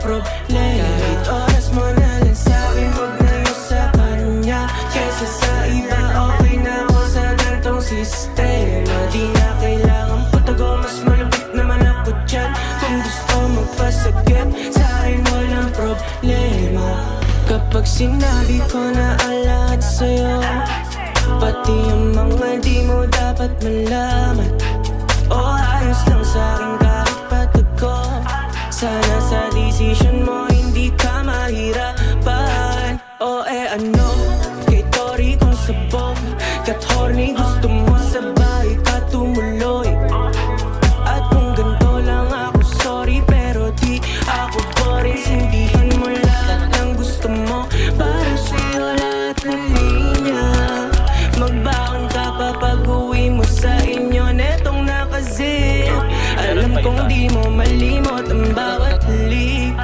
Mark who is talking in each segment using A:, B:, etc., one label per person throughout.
A: problema. Kahit oras mo na lang sa'kin, huwag na yun sa kanya. Kesa sa iba, okay na ako sa gantong sistema. Di na kailangan patago, mas malapit naman ako dyan. Kung gusto magpasagip, sa'kin walang problema. Kapag sinabi ko na ang lahat sa'yo, pati yung mga di mo dapat malaman, o ayos lang sa'kin kahit patag ko. Sana sa desisyon mo hindi ka mahirapan. O ano, kay Tori kong sabog, kat horny gusto mo sabay ka tumuloy. At kung ganito lang ako, sorry, pero di ako boring. Sindihan mo lahat ng gusto mo, para sa'yo lahat ng linya. Magbaon ka pa pag-uwi mo sa inyo netong nakazip. Alam kong di mo malimot ang bawat halik.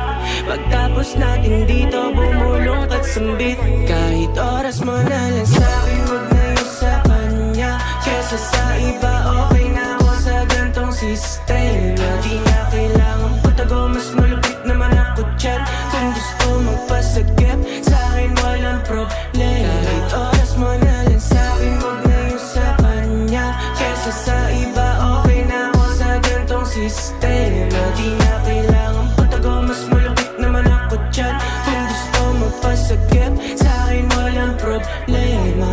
A: Pagtapos natin dito, bumulong ka't sambit. Kahit oras mo na lang sa'kin, huwag na yun sa kanya. Kesa sa iba, okay na ako sa gantong sistema. Di na kailangan patago, mas malapit naman ako dyan. Kung gusto magpasagip, sa'kin walang problema. Kahit oras mo na lang sa'kin, huwag na yun sa kanya. Kesa sa iba, okay na ako sa gantong sistema. Di na kailangan patago, mas malapit naman ako dyan. Kung gusto magpasagip, sa'kin walang problema.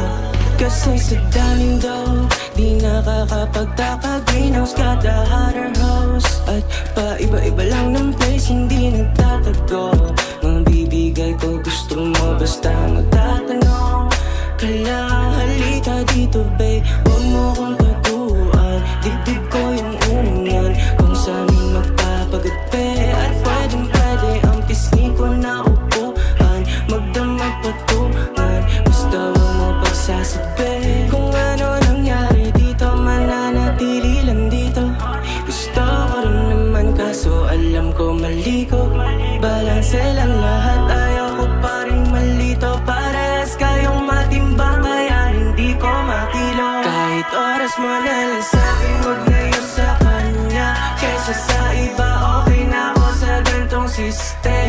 A: Kasi sa daming daw, di nakakapagtaka. Greenhouse got the hotter house. At paiba-iba lang ng place, hindi nagtatago. Mabibigay ko gusto mo, basta magtatanong. Kailangan halika dito, babe, huwag mo kong taguan. Dibdib ko yung unyan, kung sa'min magpapagagpe. At pwedeng-pwede ang pisngi ko na upuan. Magdamag patungan, basta huwag mo pagsasabi. Kung ano nangyari dito, mananatili lang dito. Gusto ko rin naman kaso alam ko mali ko. Balanse lang lahat, ayaw ko pa rin malito. Parehas kayong matimbang, kaya hindi ko makilo. Kahit oras mo na lang sa'kin, huwag na yun sa kanya. Kesa sa iba, okay na ako sa gantong sistema.